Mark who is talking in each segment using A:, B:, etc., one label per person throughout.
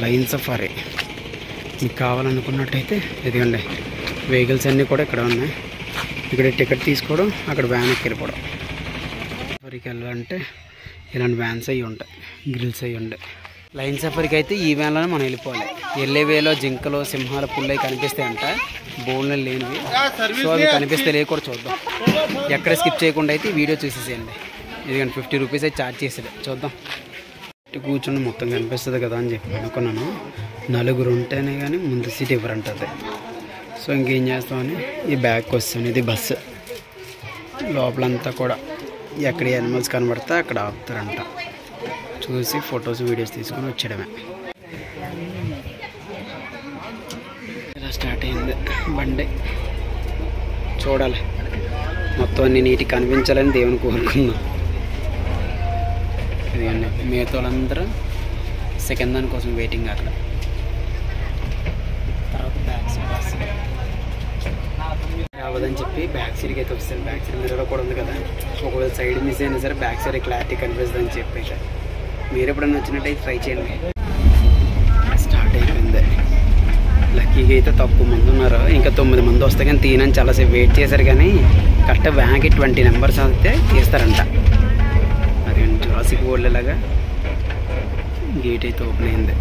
A: Line safari మీకు కావాలనుకున్నట్టయితే ఇదిగోండి vehicles అన్నీ కూడా ఇక్కడ ఉన్నాయి. ఇక్కడ టికెట్ తీసుకోవడం, అక్కడ వ్యాన్ ఎక్కి వెళ్ళిపోవడం. సఫారీకి వెళ్ళాలంటే ఇలాంటి వ్యాన్స్ అవి ఉంటాయి, గ్రిల్స్ అవి ఉంటాయి. లైన్ సఫారీకి అయితే ఈ వ్యాన్లోనే మనం వెళ్ళిపోవాలి. వెళ్ళే వేలో జింకలు, సింహాలు, పుల్లు అవి కనిపిస్తాయంట, బోన్లు లేనివి. సో అవి కనిపిస్తే లేకూడా చూద్దాం. ఎక్కడ స్కిప్ చేయకుండా అయితే వీడియో చూసేసేయండి. ఇదిగండి 50 రూపీస్ అయితే ఛార్జ్ చేసాడు. చూద్దాం. కూర్చుని మొత్తం కనిపిస్తుంది కదా అని చెప్పి అనుకున్నాను. నలుగురు ఉంటేనే కానీ ముందు సీట్ ఇవ్వరంటది. సో ఇంకేం చేస్తామని ఈ బ్యాగ్కి వస్తాను. ఇది బస్సు. లోపలంతా కూడా ఎక్కడ యానిమల్స్ కనబడితే అక్కడ ఆపుతారంట. చూసి ఫొటోస్, వీడియోస్ తీసుకొని వచ్చేయడమే. ఇలా స్టార్ట్ అయింది బండి. చూడాలి, మొత్తం అన్ని నీటికి కనిపించాలని దేవుని కోరుకున్నాం. ఇదిగండి మిగతా వాళ్ళందరూ సెకండ్ దాని కోసం వెయిటింగ్. అక్కడ తర్వాత బ్యాక్ సైడ్ వస్తుంది రావదని చెప్పి బ్యాక్ సైడ్కి అయితే వస్తుంది. బ్యాక్ సైడ్ మిర్రర్ కూడా ఉంది కదా, ఒకవేళ సైడ్ మిస్ అయినా సరే బ్యాక్ సైడ్ క్లారిటీ కనిపిస్తుంది అని చెప్పి మీరు ఎప్పుడైనా వచ్చినట్టయితే ట్రై చేయండి. స్టార్ట్ అయిపోయింది. లక్కీగా అయితే తక్కువ మంది ఉన్నారు. ఇంకా 9 మంది వస్తే కానీ తీనని చాలాసేపు వెయిట్ చేశారు. కానీ కరెక్ట్ వ్యాన్కి 20 నెంబర్స్ అయితే తీస్తారంట. అది జురాసిక్ వరల్డ్ లాగా గేట్ అయితే ఓపెన్ అయింది.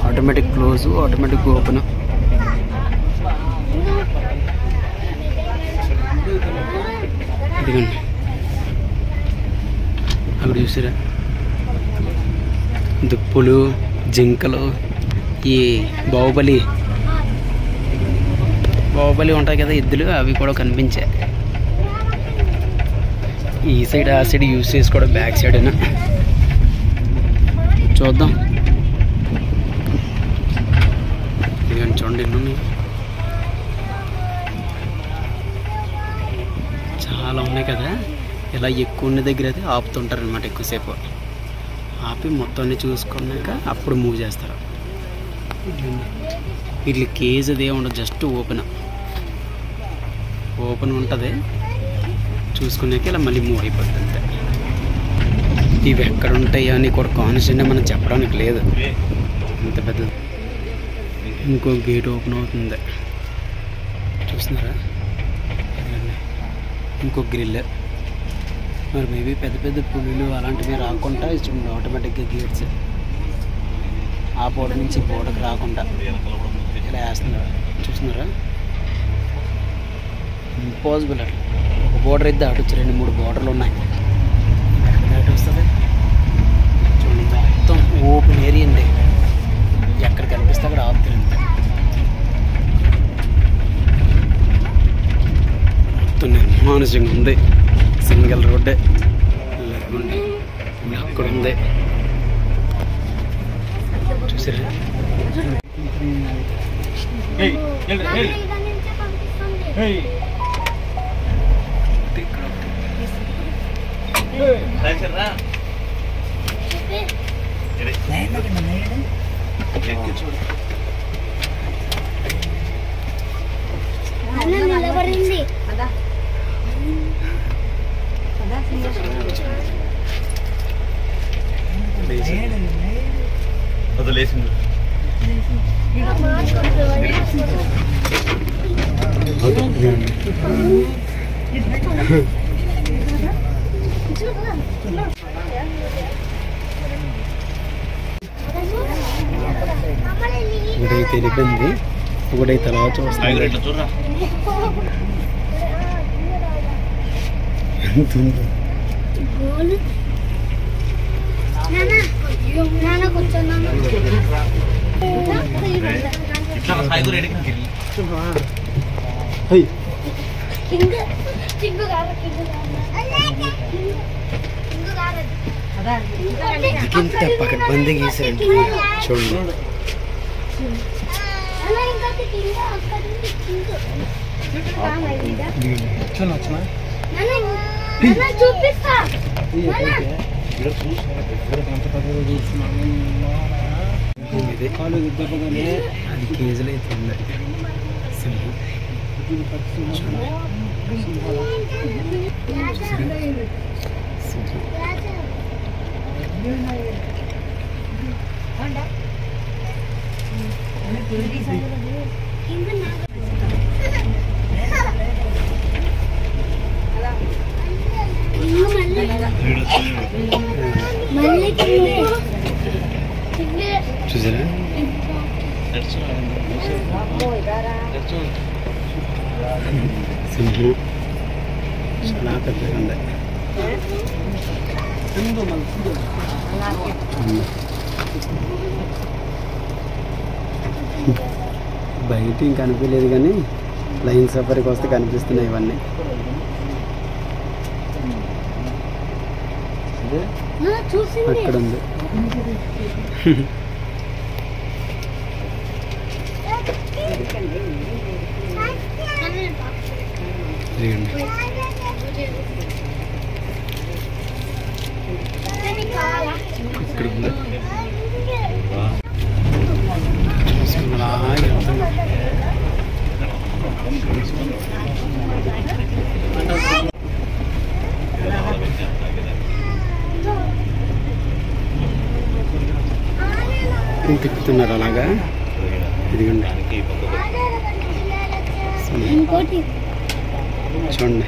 A: Automatic close, automatic open. ఇదిగండి అక్కడ చూసారా, దుప్పులు, జింకలు, ఈ బాహుబలి ఉంటాయి కదా ఎద్దులు, అవి కూడా కనిపించాయి. ఈ సైడ్ ఆ సైడ్ యూజ్ చేసి కూడా బ్యాక్ సైడ్ అయినా చూద్దాం. ఇదిగండి చూడండి, ఎన్ని చాలా ఉన్నాయి కదా. ఇలా ఎక్కువ ఉన్న దగ్గర అయితే ఆపుతుంటారు అనమాట. ఎక్కువసేపు ఆపి మొత్తం అన్ని చూసుకున్నాక అప్పుడు మూవ్ చేస్తారు. వీటి కేజ్ అదే ఉండదు, జస్ట్ ఓపెన్ ఉంటుంది. చూసుకున్నాక ఇలా మళ్ళీ మూవ్ అయిపోతుంది అంతే. ఇవి ఎక్కడ ఉంటాయి అని కూడా కాన్స్టెంట్గా మనం చెప్పడానికి లేదు, అంత పెద్దది. ఇంకో గేట్ ఓపెన్ అవుతుంది చూస్తున్నారా, ఇంకో గ్రిల్. మరి మేబీ పెద్ద పెద్ద పులులు అలాంటివి రాకుండా చూడండి, ఆటోమేటిక్గా గేట్స్ ఆ బోర్డర్ నుంచి బోర్డర్కి రాకుండా ఇలా వేస్తున్నారు. చూస్తున్నారా, ఇంపాసిబుల్. అట్లా ఒక బోర్డర్ అయితే అటు 2-3 బోర్డర్లు ఉన్నాయి. అటు వస్తుంది చూడండి, మొత్తం ఓపెన్ ఏరియా అండి. ఎక్కడ కనిపిస్తే అక్కడ ఆపుతుంది. మొత్తం నిర్మానుషంగా ఉంది. సింగిల్ రోడ్డే లేకుండి అక్కడ ఉంది చూసారా. ఒకటైతే వెళ్ళిపోయింది, ఒకటైతే తర్వాత వస్తుంది. ఎంత ఉందో ఇంత పకడ్బందీ గీసారండి చూడండి. ఇది అది కేజీలో అయితే ఉంది సింహం. చూసారా సింహం చాలా పెద్దగా ఉంది. బయట ఇంకా కనిపించలేదు కానీ లైన్ సఫారీకి వస్తే కనిపిస్తున్నాయి ఇవన్నీ. అక్కడ ఉంది. ఇక్కడ ఉంది. తిప్పుతున్నారు అలాగా. ఇదిగోండి చూడండి,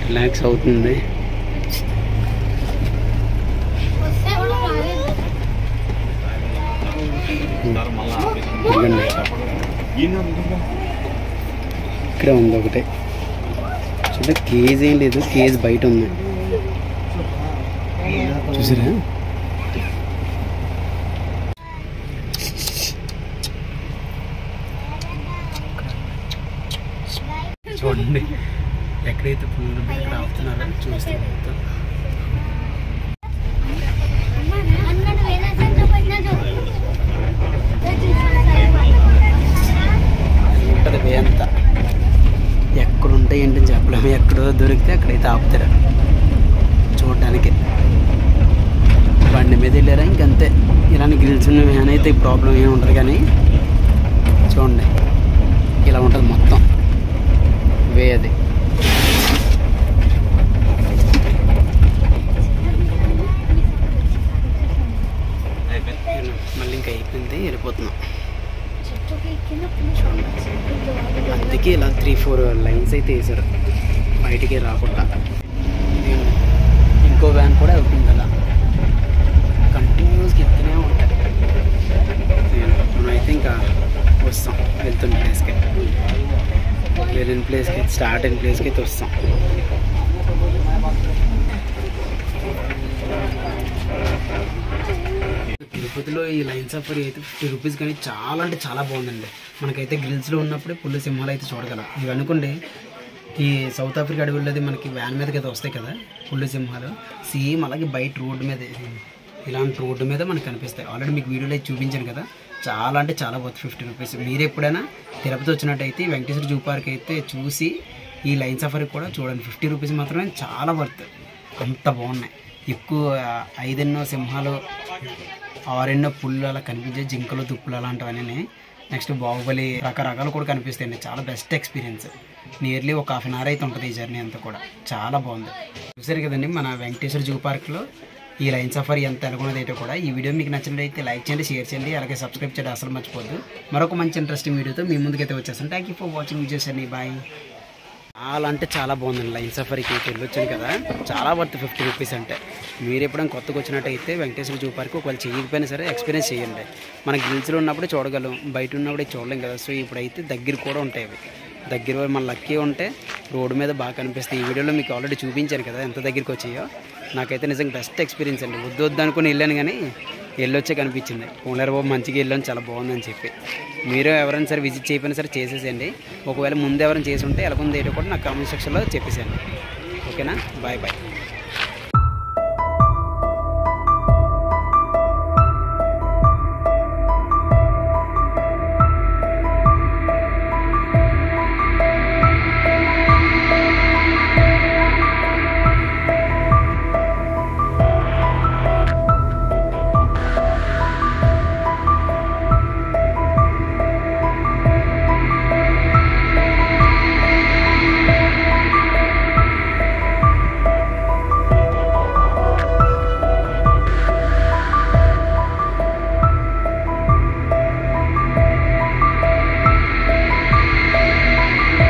A: రిలాక్స్ అవుతుంది. ఇక్కడ ఉంది ఒకటి చూడ, కేజ్ ఏం లేదు, కేజ్ బయట ఉంది చూసారా. చూడండి ఎక్కడైతే పుల్లు ఇక్కడ ఆపుతున్నారో చూస్తే ఉంటుంది వే అంతా. ఎక్కడుంటాయి ఏంటని చెప్పలేము, ఎక్కడో దొరికితే అక్కడైతే ఆపుతారు చూడడానికి. బండి మీద వెళ్ళారా ఇంకంతే. ఇలాంటి గ్రిల్స్ ఉన్న వ్యాన్ అయితే ప్రాబ్లం ఏమి ఉండదు, కానీ చూడండి ఇలా ఉంటుంది మొత్తం వే అది. మళ్ళీ ఇంకా అయిపోయింది, వెళ్ళిపోతున్నాం. అందుకే ఇలా 3-4 లైన్స్ అయితే వేసారు బయటికి రాకుండా. ఇంకో వ్యాన్ కూడా అవుతుంది అలా కంటిన్యూస్గా ఎత్తనే ఉంటాయి. మనమైతే ఇంకా వస్తాం వెళ్తున్న ప్లేస్కి, వెళ్ళిన ప్లేస్కి, స్టార్ట్ అయిన ప్లేస్కి అయితే వస్తాం. తిరుపతిలో ఈ లైన్ సఫారీ అయితే 50 రూపీస్, కానీ చాలా అంటే చాలా బాగుందండి. మనకైతే గ్రిల్స్లో ఉన్నప్పుడే పుల్లు సింహాలు అయితే చూడగలం. ఇవి అనుకోండి ఈ సౌత్ ఆఫ్రికా అడవులది మనకి వ్యాన్ మీదకి అయితే వస్తాయి కదా పుల్లు సింహాలు, సేమ్ అలాగే బయట రోడ్డు మీద ఇలాంటి రోడ్డు మీద మనకు కనిపిస్తాయి. ఆల్రెడీ మీకు వీడియోలో చూపించాను కదా. చాలా అంటే చాలా వర్త్ 50 రూపీస్. మీరు ఎప్పుడైనా తిరుపతి వచ్చినట్టయితే వెంకటేశ్వర జూ పార్క్ అయితే చూసి ఈ లైన్ సఫారీ కూడా చూడండి. 50 రూపీస్ మాత్రమే చాలా వర్త్. అంత బాగున్నాయి. ఎక్కువ 5 సింహాలు, 6 పుల్లు అలా కనిపించే, జింకలు, దుప్పులు అలాంటివన్నీ. నెక్స్ట్ బాహుబలి రకరకాలు కూడా కనిపిస్తాయండి. చాలా బెస్ట్ ఎక్స్పీరియన్స్. నియర్లీ ఒక 1/2 అవర్ అయితే ఉంటుంది ఈ జర్నీ అంతా కూడా. చాలా బాగుంది. చూసారు కదండి మన వెంకటేశ్వర జూ పార్క్లో ఈ లైన్ సఫారీ ఎంత అనుకున్నది ఏంటో కూడా. ఈ వీడియో మీకు నచ్చినట్లయితే లైక్ చేయండి, షేర్ చేయండి, అలాగే సబ్స్క్రైబ్ చేయడం అసలు మర్చిపోద్దు. మరొక మంచి ఇంట్రెస్టింగ్ వీడియోతో మీ ముందుకైతే వచ్చేస్తాను. Thank you for watching videos అండి. బాయ్. చాలా అంటే చాలా బాగుందండి. లైన్ సఫారీకి వెళ్ళొచ్చాను కదా, చాలా వర్త్ 50 రూపీస్. అంటే మీరు ఎప్పుడైనా కొత్తగా వచ్చినట్టయితే వెంకటేశ్వర జూ పార్క్ ఒకవేళ చేయకపోయినా సరే ఎక్స్పీరియన్స్ చేయండి. మన గిల్స్లో ఉన్నప్పుడే చూడగలం, బయట ఉన్నప్పుడే చూడలేం కదా. సో ఇప్పుడైతే దగ్గర కూడా ఉంటాయి అవి. దగ్గర మన లక్కీ ఉంటే రోడ్డు మీద బాగా కనిపిస్తాయి. ఈ వీడియోలో మీకు ఆల్రెడీ చూపించాను కదా ఎంత దగ్గరికి వచ్చాయో. నాకైతే నిజంగా బెస్ట్ ఎక్స్పీరియన్స్ అండి. వద్దు అనుకుని వెళ్ళాను కానీ వెళ్ళొచ్చే కనిపించింది. పోలేరు బాబు మంచిగా వెళ్ళాను, చాలా బాగుందని చెప్పి. మీరు ఎవరైనా సరే విజిట్ చేయకపోయినా సరే చేసేసేయండి. ఒకవేళ ముందు ఎవరైనా చేసి ఉంటే ఎలా ఉంది ఏంటో కూడా నాకు కామెంట్ సెక్షన్లో చెప్పేసాను. ఓకేనా, బాయ్ బాయ్.